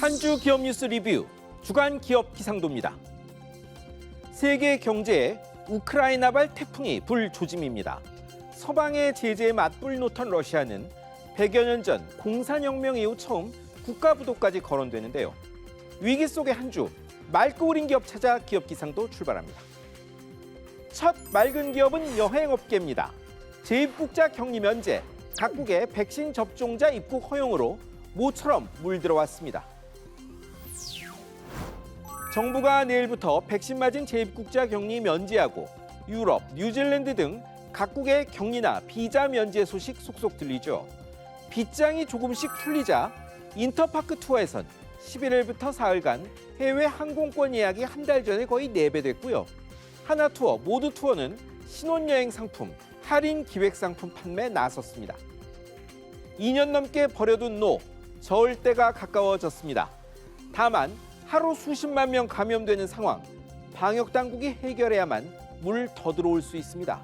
한 주 기업 뉴스 리뷰 주간 기업 기상도입니다. 세계 경제에 우크라이나발 태풍이 불 조짐입니다. 서방의 제재에 맞불 놓던 러시아는 100여 년 전 공산혁명 이후 처음 국가부도까지 거론되는데요. 위기 속의 한 주, 맑고 우린 기업 찾아 기업 기상도 출발합니다. 첫 맑은 기업은 여행업계입니다. 재입국자 격리 면제, 각국의 백신 접종자 입국 허용으로 모처럼 물들어왔습니다. 정부가 내일부터 백신 맞은 재입국자 격리 면제하고 유럽, 뉴질랜드 등 각국의 격리나 비자 면제 소식 속속 들리죠. 빗장이 조금씩 풀리자 인터파크 투어에선 11일부터 사흘간 해외 항공권 예약이 한 달 전에 거의 4배 됐고요. 하나투어, 모두투어는 신혼여행 상품, 할인 기획 상품 판매에 나섰습니다. 2년 넘게 버려둔 노, 저을 때가 가까워졌습니다. 다만 하루 수십만 명 감염되는 상황, 방역당국이 해결해야만 물 더 들어올 수 있습니다.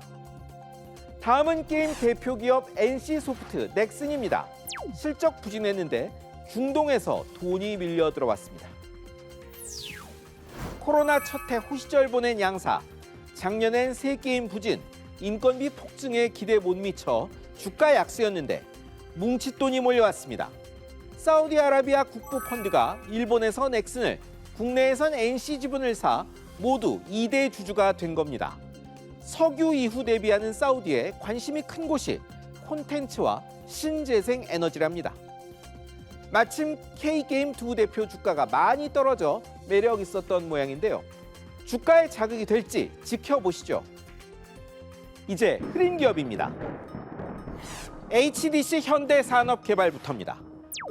다음은 게임 대표 기업 NC소프트, 넥슨입니다. 실적 부진했는데 중동에서 돈이 밀려 들어왔습니다. 코로나 첫 해 호시절 보낸 양사, 작년엔 새 게임 부진, 인건비 폭증에 기대 못 미쳐 주가 약세였는데 뭉칫돈이 몰려왔습니다. 사우디아라비아 국부펀드가 일본에서 넥슨을, 국내에선 NC지분을 사 모두 2대 주주가 된 겁니다. 석유 이후 대비하는 사우디에 관심이 큰 곳이 콘텐츠와 신재생 에너지랍니다. 마침 K게임 두 대표 주가가 많이 떨어져 매력 있었던 모양인데요. 주가에 자극이 될지 지켜보시죠. 이제 흐린 기업입니다. HDC 현대산업개발부터입니다.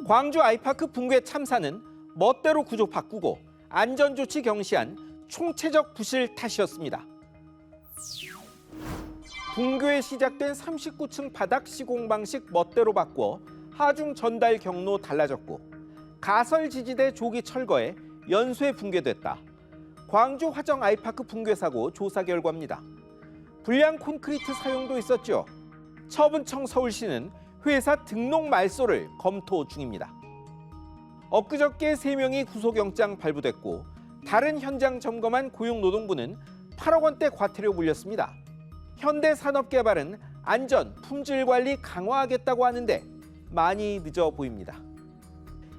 광주 아이파크 붕괴 참사는 멋대로 구조 바꾸고 안전조치 경시한 총체적 부실 탓이었습니다. 붕괴에 시작된 39층 바닥 시공 방식 멋대로 바꾸어 하중 전달 경로 달라졌고 가설 지지대 조기 철거에 연쇄 붕괴됐다. 광주 화정 아이파크 붕괴 사고 조사 결과입니다. 불량 콘크리트 사용도 있었죠. 처분청 서울시는 회사 등록 말소를 검토 중입니다. 엊그저께 3명이 구속영장 발부됐고 다른 현장 점검한 고용노동부는 8억 원대 과태료 물렸습니다. 현대산업개발은 안전, 품질 관리 강화하겠다고 하는데 많이 늦어 보입니다.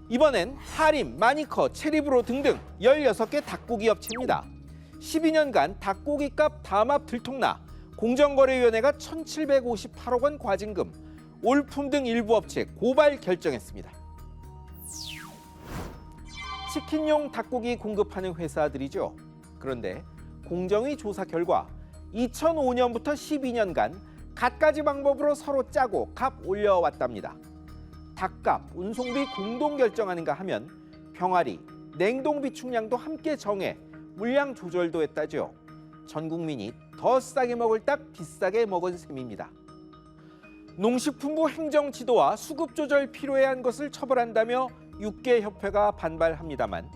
이번엔 하림, 마니커, 체리브로 등등 16개 닭고기 업체입니다. 12년간 닭고기값 담합 들통나 공정거래위원회가 1,758억 원 과징금, 올품 등 일부 업체 고발 결정했습니다. 치킨용 닭고기 공급하는 회사들이죠. 그런데 공정위 조사 결과 2005년부터 12년간 갖가지 방법으로 서로 짜고 값 올려왔답니다. 닭값, 운송비 공동 결정하는가 하면 병아리, 냉동 비축량도 함께 정해 물량 조절도 했다죠. 전 국민이 더 싸게 먹을 닭 비싸게 먹은 셈입니다. 농식품부 행정 지도와 수급 조절 필요해 한 것을 처벌한다며 6개 협회가 반발합니다만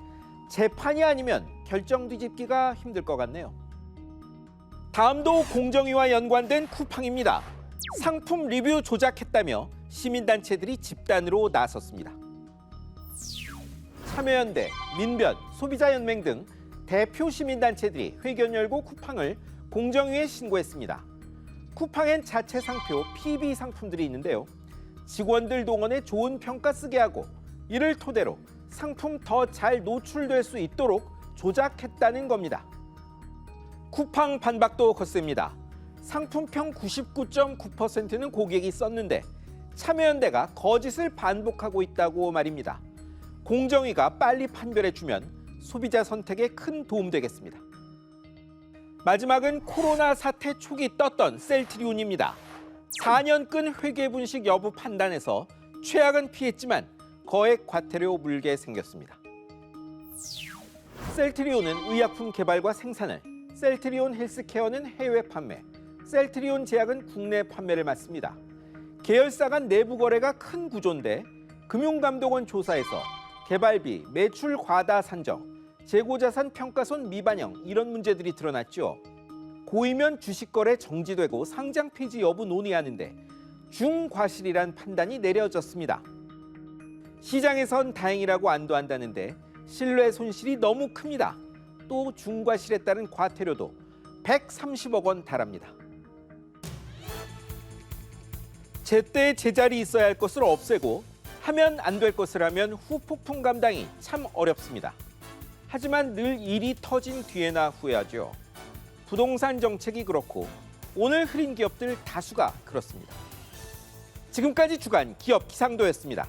재판이 아니면 결정 뒤집기가 힘들 것 같네요. 다음도 공정위와 연관된 쿠팡입니다. 상품 리뷰 조작했다며 시민단체들이 집단으로 나섰습니다. 참여연대, 민변, 소비자연맹 등 대표 시민단체들이 회견 열고 쿠팡을 공정위에 신고했습니다. 쿠팡엔 자체 상표, PB 상품들이 있는데요. 직원들 동원해 좋은 평가 쓰게 하고 이를 토대로 상품 더 잘 노출될 수 있도록 조작했다는 겁니다. 쿠팡 반박도 거셉니다. 상품평 99.9%는 고객이 썼는데 참여연대가 거짓을 반복하고 있다고 말입니다. 공정위가 빨리 판별해주면 소비자 선택에 큰 도움 되겠습니다. 마지막은 코로나 사태 초기 떴던 셀트리온입니다. 4년 끈 회계분식 여부 판단에서 최악은 피했지만 거액 과태료 물게 생겼습니다. 셀트리온은 의약품 개발과 생산을, 셀트리온 헬스케어는 해외 판매, 셀트리온 제약은 국내 판매를 맡습니다. 계열사 간 내부 거래가 큰 구조인데 금융감독원 조사에서 개발비, 매출 과다 산정, 재고자산 평가손 미반영 이런 문제들이 드러났죠. 고이면 주식 거래 정지되고 상장 폐지 여부 논의하는데 중과실이란 판단이 내려졌습니다. 시장에선 다행이라고 안도한다는데 신뢰 손실이 너무 큽니다. 또 중과실에 따른 과태료도 130억 원 달합니다. 제때 제자리 있어야 할 것을 없애고 하면 안 될 것을 하면 후폭풍 감당이 참 어렵습니다. 하지만 늘 일이 터진 뒤에나 후회하죠. 부동산 정책이 그렇고 오늘 흐린 기업들 다수가 그렇습니다. 지금까지 주간 기업 기상도였습니다.